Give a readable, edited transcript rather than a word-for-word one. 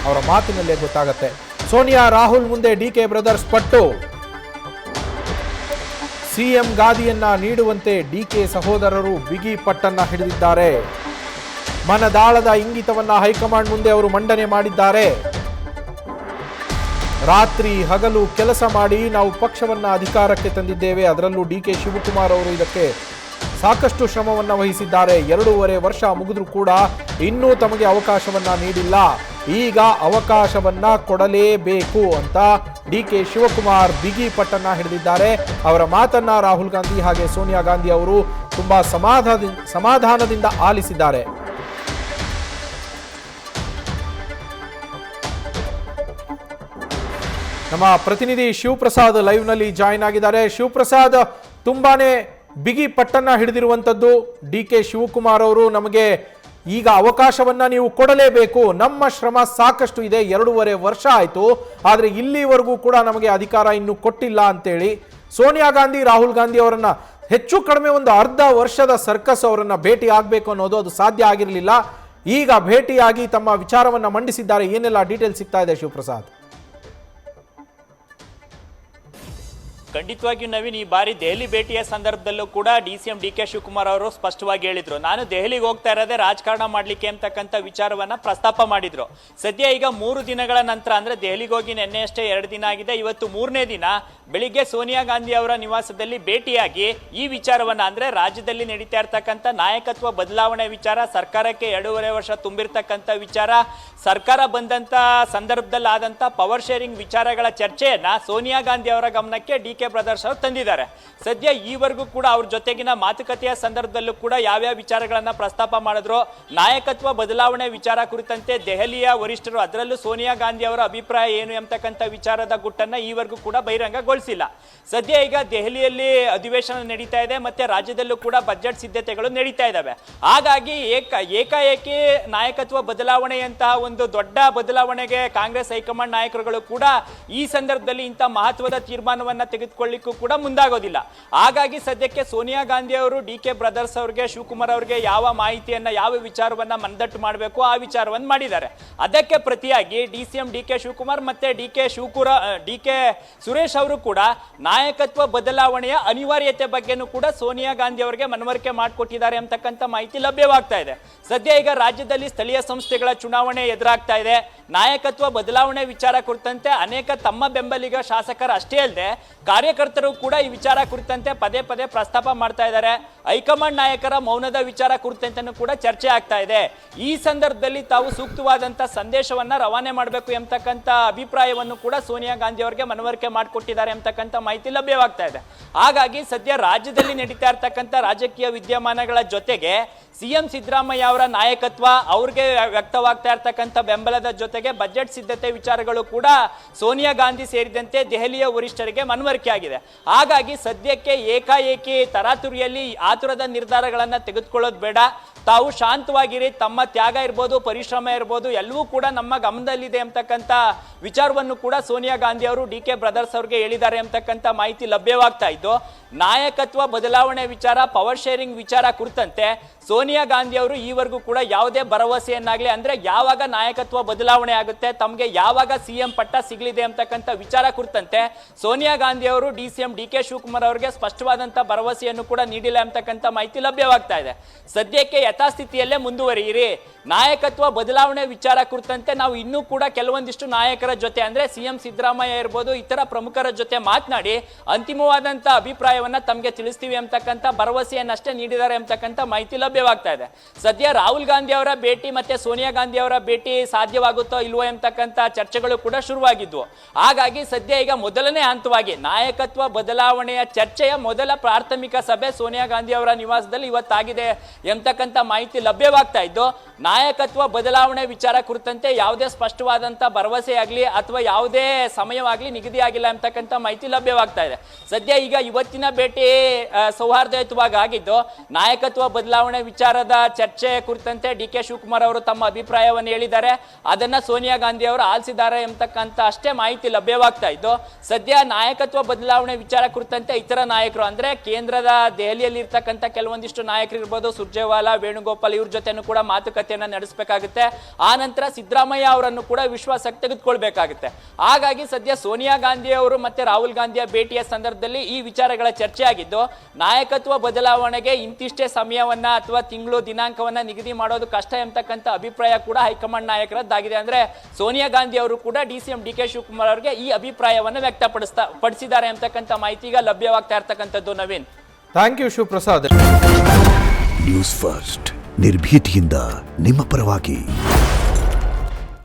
ಅವರ ಮಾತಿನಲ್ಲೇ ಗೊತ್ತಾಗುತ್ತೆ. ಸೋನಿಯಾ ರಾಹುಲ್ ಮುಂದೆ ಡಿಕೆ ಬ್ರದರ್ಸ್ ಪಟ್ಟು. ಸಿಎಂ ಗಾದಿಯನ್ನ ನೀಡುವಂತೆ ಡಿಕೆ ಸಹೋದರರು ಬಿಗಿ ಪಟ್ಟನ್ನ ಹಿಡಿದಿದ್ದಾರೆ. ಮನದಾಳದ ಇಂಗಿತವನ್ನ ಹೈಕಮಾಂಡ್ ಮುಂದೆ ಅವರು ಮಂಡನೆ ಮಾಡಿದ್ದಾರೆ. ರಾತ್ರಿ ಹಗಲು ಕೆಲಸ ಮಾಡಿ ನಾವು ಪಕ್ಷವನ್ನ ಅಧಿಕಾರಕ್ಕೆ ತಂದಿದ್ದೇವೆ. ಅದರಲ್ಲೂ ಡಿಕೆ ಶಿವಕುಮಾರ್ ಅವರು ಇದಕ್ಕೆ ಸಾಕಷ್ಟು ಶ್ರಮವನ್ನ ವಹಿಸಿದ್ದಾರೆ. 2.5 ವರ್ಷ ಮುಗಿದ್ರೂ ಕೂಡ ಇನ್ನೂ ತಮಗೆ ಅವಕಾಶವನ್ನ ನೀಡಿಲ್ಲ. ಈಗ ಅವಕಾಶವನ್ನ ಕೊಡಲೇಬೇಕು ಅಂತ ಡಿಕೆ ಶಿವಕುಮಾರ್ ಬಿಗಿ ಪಟ್ಟನ್ನ ಹಿಡಿದಿದ್ದಾರೆ. ಅವರ ಮಾತನ್ನ ರಾಹುಲ್ ಗಾಂಧಿ ಹಾಗೆ ಸೋನಿಯಾ ಗಾಂಧಿ ಅವರು ತುಂಬಾ ಸಮಾಧಾನದಿಂದ ಆಲಿಸಿದ್ದಾರೆ. ನಮ್ಮ ಪ್ರತಿನಿಧಿ ಶಿವಪ್ರಸಾದ್ ಲೈವ್ ನಲ್ಲಿ ಜಾಯಿನ್ ಆಗಿದ್ದಾರೆ. ಶಿವಪ್ರಸಾದ್, ತುಂಬಾನೇ ಬಿಗಿ ಪಟ್ಟನ್ನ ಹಿಡಿದಿರುವಂತದ್ದು ಡಿಕೆ ಶಿವಕುಮಾರ್ ಅವರು, ನಮಗೆ ಈಗ ಅವಕಾಶವನ್ನ ನೀವು ಕೊಡಲೇಬೇಕು, ನಮ್ಮ ಶ್ರಮ ಸಾಕಷ್ಟು ಇದೆ, 2.5 ವರ್ಷ ಆಯ್ತು, ಆದ್ರೆ ಇಲ್ಲಿವರೆಗೂ ಕೂಡ ನಮಗೆ ಅಧಿಕಾರ ಇನ್ನು ಕೊಟ್ಟಿಲ್ಲ ಅಂತೇಳಿ ಸೋನಿಯಾ ಗಾಂಧಿ ರಾಹುಲ್ ಗಾಂಧಿ ಅವರನ್ನ ಹೆಚ್ಚು ಕಡಿಮೆ ಒಂದು ಅರ್ಧ ವರ್ಷದ ಸರ್ಕಸ್ ಅವರನ್ನ ಭೇಟಿ ಆಗಬೇಕು ಅನ್ನೋದು ಅದು ಸಾಧ್ಯ ಆಗಿರಲಿಲ್ಲ. ಈಗ ಭೇಟಿಯಾಗಿ ತಮ್ಮ ವಿಚಾರವನ್ನ ಮಂಡಿಸಿದ್ದಾರೆ. ಏನೆಲ್ಲ ಡೀಟೇಲ್ ಸಿಗ್ತಾ ಇದೆ ಶಿವಪ್ರಸಾದ್? ಖಂಡಿತವಾಗಿಯೂ ನವೀನ್, ಈ ಬಾರಿ ದೆಹಲಿ ಭೇಟಿಯ ಸಂದರ್ಭದಲ್ಲೂ ಕೂಡ ಡಿಸಿಎಂ ಡಿಕೆ ಶಿವಕುಮಾರ್ ಅವರು ಸ್ಪಷ್ಟವಾಗಿ ಹೇಳಿದ್ರು, ನಾನು ದೆಹಲಿಗೆ ಹೋಗ್ತಾ ಇರೋದೇ ರಾಜಕಾರಣ ಮಾಡ್ಲಿಕ್ಕೆ ಅಂತಕ್ಕಂಥ ವಿಚಾರವನ್ನ ಪ್ರಸ್ತಾಪ ಮಾಡಿದ್ರು. ಸದ್ಯ ಈಗ 3 ದಿನಗಳ ನಂತರ, ಅಂದ್ರೆ ದೆಹಲಿಗೆ ಹೋಗಿ ನಿನ್ನೆಯಷ್ಟೇ 2 ದಿನ ಆಗಿದೆ, ಇವತ್ತು 3ನೇ ದಿನ ಬೆಳಿಗ್ಗೆ ಸೋನಿಯಾ ಗಾಂಧಿ ಅವರ ನಿವಾಸದಲ್ಲಿ ಭೇಟಿಯಾಗಿ ಈ ವಿಚಾರವನ್ನ, ಅಂದ್ರೆ ರಾಜ್ಯದಲ್ಲಿ ನಡೀತಾ ಇರ್ತಕ್ಕಂಥ ನಾಯಕತ್ವ ಬದಲಾವಣೆ ವಿಚಾರ, ಸರ್ಕಾರಕ್ಕೆ 2.5 ವರ್ಷ ತುಂಬಿರ್ತಕ್ಕಂಥ ವಿಚಾರ, ಸರ್ಕಾರ ಬಂದಂತ ಸಂದರ್ಭದಲ್ಲಿ ಆದಂತ ಪವರ್ ಶೇರಿಂಗ್ ವಿಚಾರಗಳ ಚರ್ಚೆಯನ್ನ ಸೋನಿಯಾ ಗಾಂಧಿ ಅವರ ಗಮನಕ್ಕೆ ಡಿಕೆ ಬ್ರದರ್ಸ್ ಅವರು ತಂದಿದ್ದಾರೆ. ಸದ್ಯ ಈವರೆಗೂ ಕೂಡ ಅವ್ರ ಜೊತೆಗಿನ ಮಾತುಕತೆಯ ಸಂದರ್ಭದಲ್ಲೂ ಕೂಡ ಯಾವ್ಯಾವ ವಿಚಾರಗಳನ್ನ ಪ್ರಸ್ತಾಪ ಮಾಡಿದ್ರು, ನಾಯಕತ್ವ ಬದಲಾವಣೆ ವಿಚಾರ ಕುರಿತಂತೆ ದೆಹಲಿಯ ವರಿಷ್ಠರು, ಅದರಲ್ಲೂ ಸೋನಿಯಾ ಗಾಂಧಿ ಅವರ ಅಭಿಪ್ರಾಯ ಏನು ಎಂಬತಕ್ಕಂಥ ವಿಚಾರದ ಗುಟ್ಟನ್ನ ಈವರೆಗೂ ಕೂಡ ಬಹಿರಂಗಗೊಳಿಸಿಲ್ಲ. ಸದ್ಯ ಈಗ ದೆಹಲಿಯಲ್ಲಿ ಅಧಿವೇಶನ ನಡೀತಾ ಇದೆ, ಮತ್ತೆ ರಾಜ್ಯದಲ್ಲೂ ಕೂಡ ಬಜೆಟ್ ಸಿದ್ಧತೆಗಳು ನಡೀತಾ ಇದ್ದಾವೆ. ಹಾಗಾಗಿ ಏಕಾಏಕಿ ನಾಯಕತ್ವ ಬದಲಾವಣೆಯಂತಹ ಒಂದು ದೊಡ್ಡ ಬದಲಾವಣೆಗೆ ಕಾಂಗ್ರೆಸ್ ಹೈಕಮಾಂಡ್ ನಾಯಕರುಗಳು ಕೂಡ ಈ ಸಂದರ್ಭದಲ್ಲಿ ಇಂಥ ಮಹತ್ವದ ತೀರ್ಮಾನವನ್ನ ತೆಗೆದುಕೊಳ್ಳಿಕ್ಕೂ ಕೂಡ ಮುಂದಾಗೋದಿಲ್ಲ. ಹಾಗಾಗಿ ಸದ್ಯಕ್ಕೆ ಸೋನಿಯಾ ಗಾಂಧಿ ಅವರು ಡಿಕೆ ಬ್ರದರ್ಸ್ ಅವರಿಗೆ, ಶಿವಕುಮಾರ್ ಅವರಿಗೆ ಯಾವ ಮಾಹಿತಿಯನ್ನ, ಯಾವ ವಿಚಾರವನ್ನ ಮನದಟ್ಟು ಮಾಡಬೇಕು ಆ ವಿಚಾರವನ್ನು ಮಾಡಿದ್ದಾರೆ. ಅದಕ್ಕೆ ಪ್ರತಿಯಾಗಿ ಡಿಸಿಎಂ ಡಿಕೆ ಶಿವಕುಮಾರ್ ಮತ್ತೆ ಡಿಕೆ ಸುರೇಶ್ ಅವರು ಕೂಡ ನಾಯಕತ್ವ ಬದಲಾವಣೆಯ ಅನಿವಾರ್ಯತೆ ಬಗ್ಗೆನೂ ಕೂಡ ಸೋನಿಯಾ ಗಾಂಧಿ ಅವರಿಗೆ ಮನವರಿಕೆ ಮಾಡಿಕೊಟ್ಟಿದ್ದಾರೆ ಅಂತಕ್ಕಂಥ ಮಾಹಿತಿ ಲಭ್ಯವಾಗ್ತಾ ಇದೆ. ಸದ್ಯ ಈಗ ರಾಜ್ಯದಲ್ಲಿ ಸ್ಥಳೀಯ ಸಂಸ್ಥೆಗಳ ಚುನಾವಣೆ ಎದುರಾಗ್ತಾ ಇದೆ. ನಾಯಕತ್ವ ಬದಲಾವಣೆ ವಿಚಾರ ಕುರಿತಂತೆ ಅನೇಕ ತಮ್ಮ ಬೆಂಬಲಿಗ ಶಾಸಕರು ಅಷ್ಟೇ ಅಲ್ಲದೆ ಕಾರ್ಯಕರ್ತರು ಕೂಡ ಈ ವಿಚಾರ ಕುರಿತಂತೆ ಪದೇ ಪದೇ ಪ್ರಸ್ತಾಪ ಮಾಡ್ತಾ ಇದ್ದಾರೆ. ಹೈಕಮಾಂಡ್ ನಾಯಕರ ಮೌನದ ವಿಚಾರ ಕುರಿತಂತೆ ಕೂಡ ಚರ್ಚೆ ಆಗ್ತಾ ಇದೆ. ಈ ಸಂದರ್ಭದಲ್ಲಿ ತಾವು ಸೂಕ್ತವಾದಂತ ಸಂದೇಶವನ್ನ ರವಾನೆ ಮಾಡಬೇಕು ಎಂಬತಕ್ಕಂಥ ಅಭಿಪ್ರಾಯವನ್ನು ಕೂಡ ಸೋನಿಯಾ ಗಾಂಧಿ ಅವರಿಗೆ ಮನವರಿಕೆ ಮಾಡಿಕೊಟ್ಟಿದ್ದಾರೆ ಎಂಬತಕ್ಕಂಥ ಮಾಹಿತಿ ಲಭ್ಯವಾಗ್ತಾ ಇದೆ. ಹಾಗಾಗಿ ಸದ್ಯ ರಾಜ್ಯದಲ್ಲಿ ನಡೀತಾ ಇರ್ತಕ್ಕಂಥ ರಾಜಕೀಯ ವಿದ್ಯಮಾನಗಳ ಜೊತೆಗೆ ಸಿಎಂ ಸಿದ್ದರಾಮಯ್ಯ ಅವರ ನಾಯಕತ್ವ, ಅವ್ರಿಗೆ ವ್ಯಕ್ತವಾಗ್ತಾ ಇರ್ತಕ್ಕಂಥ ಬೆಂಬಲದ ಜೊತೆಗೆ ಬಜೆಟ್ ಸಿದ್ಧತೆ ವಿಚಾರಗಳು ಕೂಡ ಸೋನಿಯಾ ಗಾಂಧಿ ಸೇರಿದಂತೆ ದೆಹಲಿಯ ವರಿಷ್ಠರಿಗೆ ಮನವರಿಕೆ ಆಗಿದೆ. ಹಾಗಾಗಿ ಸದ್ಯಕ್ಕೆ ಏಕಾಏಕಿ ತರಾತುರಿಯಲ್ಲಿ ಆತುರದ ನಿರ್ಧಾರಗಳನ್ನ ತೆಗೆದುಕೊಳ್ಳೋದು ಬೇಡ, ತಾವು ಶಾಂತವಾಗಿರಿ, ತಮ್ಮ ತ್ಯಾಗ ಇರ್ಬೋದು, ಪರಿಶ್ರಮ ಇರ್ಬೋದು, ಎಲ್ಲವೂ ಕೂಡ ನಮ್ಮ ಗಮನದಲ್ಲಿದೆ ಅಂತಕ್ಕಂಥ ವಿಚಾರವನ್ನು ಕೂಡ ಸೋನಿಯಾ ಗಾಂಧಿ ಅವರು ಡಿಕೆ ಬ್ರದರ್ಸ್ ಅವರಿಗೆ ಹೇಳಿದ್ದಾರೆ ಅಂತಕ್ಕಂಥ ಮಾಹಿತಿ ಲಭ್ಯವಾಗ್ತಾ ಇದ್ದು, ನಾಯಕತ್ವ ಬದಲಾವಣೆ ವಿಚಾರ, ಪವರ್ ಶೇರಿಂಗ್ ವಿಚಾರ ಕುರಿತಂತೆ ಸೋನಿಯಾ ಗಾಂಧಿ ಅವರು ಈವರೆಗೂ ಕೂಡ ಯಾವುದೇ ಭರವಸೆಯನ್ನಾಗ್ಲಿ, ಅಂದ್ರೆ ಯಾವಾಗ ನಾಯಕತ್ವ ಬದಲಾವಣೆ ಆಗುತ್ತೆ, ತಮಗೆ ಯಾವಾಗ ಸಿಎಂ ಪಟ್ಟ ಸಿಗಲಿದೆ ಅಂತಕ್ಕಂಥ ವಿಚಾರ ಕುರಿತಂತೆ ಸೋನಿಯಾ ಗಾಂಧಿ ಅವರು ಡಿಸಿಎಂ ಡಿಕೆ ಶಿವಕುಮಾರ್ ಅವರಿಗೆ ಸ್ಪಷ್ಟವಾದಂತ ಭರವಸೆಯನ್ನು ಕೂಡ ನೀಡಿಲ್ಲ ಅಂತಕ್ಕಂಥ ಮಾಹಿತಿ ಲಭ್ಯವಾಗ್ತಾ ಇದೆ. ಸದ್ಯಕ್ಕೆ ಯಥಾಸ್ಥಿತಿಯಲ್ಲೇ ಮುಂದುವರಿಯಿರಿ, ನಾಯಕತ್ವ ಬದಲಾವಣೆ ವಿಚಾರ ಕುರಿತಂತೆ ನಾವು ಇನ್ನೂ ಕೂಡ ಕೆಲವೊಂದಿಷ್ಟು ನಾಯಕರ ಜೊತೆ, ಅಂದ್ರೆ ಸಿಎಂ ಸಿದ್ದರಾಮಯ್ಯ ಇರ್ಬೋದು, ಇತರ ಪ್ರಮುಖರ ಜೊತೆ ಮಾತನಾಡಿ ಅಂತಿಮವಾದಂತ ಅಭಿಪ್ರಾಯವನ್ನ ತಮಗೆ ತಿಳಿಸ್ತೀವಿ ಅಂತಕ್ಕಂಥ ಭರವಸೆಯನ್ನಷ್ಟೇ ನೀಡಿದ್ದಾರೆ ಅಂತಕ್ಕಂಥ ಮಾಹಿತಿ ಲಭ್ಯವಾಗ್ತಾ ಇದೆ. ಸದ್ಯ ರಾಹುಲ್ ಗಾಂಧಿ ಅವರ ಭೇಟಿ ಮತ್ತೆ ಸೋನಿಯಾ ಗಾಂಧಿ ಅವರ ಭೇಟಿ ಸಾಧ್ಯವಾಗುತ್ತೋ ಇಲ್ವೋ ಎಂಬತಕ್ಕಂಥ ಚರ್ಚೆಗಳು ಕೂಡ ಶುರುವಾಗಿದ್ವು. ಹಾಗಾಗಿ ಸದ್ಯ ಈಗ ಮೊದಲನೇ ಹಂತವಾಗಿ ನಾಯಕತ್ವ ಬದಲಾವಣೆಯ ಚರ್ಚೆಯ ಮೊದಲ ಪ್ರಾಥಮಿಕ ಸಭೆ ಸೋನಿಯಾ ಗಾಂಧಿ ಅವರ ನಿವಾಸದಲ್ಲಿ ಇವತ್ತಾಗಿದೆ ಎಂಬತಕ್ಕಂಥ ಮಾಹಿತಿ ಲಭ್ಯವಾಗ್ತಾ ಇದ್ದು, ನಾಯಕತ್ವ ಬದಲಾವಣೆ ವಿಚಾರ ಕುರಿತಂತೆ ಯಾವುದೇ ಸ್ಪಷ್ಟವಾದಂತ ಭರವಸೆ ಆಗಲಿ ಅಥವಾ ಯಾವುದೇ ಸಮಯವಾಗಲಿ ನಿಗದಿಯಾಗಿಲ್ಲ ಅಂತಕ್ಕಂಥ ಮಾಹಿತಿ ಲಭ್ಯವಾಗ್ತಾ ಇದೆ. ಸದ್ಯ ಈಗ ಇವತ್ತಿನ ಭೇಟಿ ಸೌಹಾರ್ದಯುತವಾಗಿ ಆಗಿದ್ದು, ನಾಯಕತ್ವ ಬದಲಾವಣೆ ವಿಚಾರದ ಚರ್ಚೆ ಕುರಿತಂತೆ ಡಿಕೆ ಶಿವಕುಮಾರ್ ಅವರು ತಮ್ಮ ಅಭಿಪ್ರಾಯವನ್ನು ಹೇಳಿದ್ದಾರೆ, ಅದನ್ನ ಸೋನಿಯಾ ಗಾಂಧಿ ಅವರು ಆಲಿಸಿದ್ದಾರೆ ಎಂಬತಕ್ಕಂಥ ಅಷ್ಟೇ ಮಾಹಿತಿ ಲಭ್ಯವಾಗ್ತಾ ಇದ್ದು, ಸದ್ಯ ನಾಯಕತ್ವ ಬದಲಾವಣೆ ವಿಚಾರ ಕುರಿತಂತೆ ಇತರ ನಾಯಕರು, ಅಂದ್ರೆ ಕೇಂದ್ರದ ದೆಹಲಿಯಲ್ಲಿ ಇರ್ತಕ್ಕಂಥ ಕೆಲವೊಂದಿಷ್ಟು ನಾಯಕರು ಇರ್ಬೋದು, ಸುರ್ಜೇವಾಲಾ, ವೇಣು ವೇಣುಗೋಪಾಲ್ ಇವ್ರ ಜೊತೆನೂ ಕೂಡ ಮಾತುಕತೆಯನ್ನ ನಡೆಸಬೇಕಾಗುತ್ತೆ. ಆ ನಂತರ ಸಿದ್ದರಾಮಯ್ಯ ಅವರನ್ನು ಕೂಡ ವಿಶ್ವಾಸಕ್ಕೆ ತೆಗೆದುಕೊಳ್ಬೇಕಾಗುತ್ತೆ. ಹಾಗಾಗಿ ಸದ್ಯ ಸೋನಿಯಾ ಗಾಂಧಿ ಅವರು ಮತ್ತೆ ರಾಹುಲ್ ಗಾಂಧಿಯ ಭೇಟಿಯ ಸಂದರ್ಭದಲ್ಲಿ ಈ ವಿಚಾರಗಳ ಚರ್ಚೆ ಆಗಿದ್ದು, ನಾಯಕತ್ವ ಬದಲಾವಣೆಗೆ ಇಂತಿಷ್ಟೇ ಸಮಯವನ್ನ ಅಥವಾ ತಿಂಗಳು ದಿನಾಂಕವನ್ನ ನಿಗದಿ ಮಾಡೋದು ಕಷ್ಟ ಎಂಬತಕ್ಕಂಥ ಅಭಿಪ್ರಾಯ ಕೂಡ ಹೈಕಮಾಂಡ್ ನಾಯಕರದ್ದಾಗಿದೆ. ಅಂದ್ರೆ ಸೋನಿಯಾ ಗಾಂಧಿ ಅವರು ಕೂಡ DCM DK ಶಿವಕುಮಾರ್ ಅವರಿಗೆ ಈ ಅಭಿಪ್ರಾಯವನ್ನು ವ್ಯಕ್ತಪಡಿಸಿದ್ದಾರೆ ಅಂತಕ್ಕಂಥ ಮಾಹಿತಿ ಈಗ ಲಭ್ಯವಾಗ್ತಾ ಇರ್ತಕ್ಕಂಥದ್ದು. Naveen, thank you Shivaprasad. News first ನಿರ್ಭೀತಿಯಿಂದ ನಿಮ್ಮ ಪರವಾಗಿ.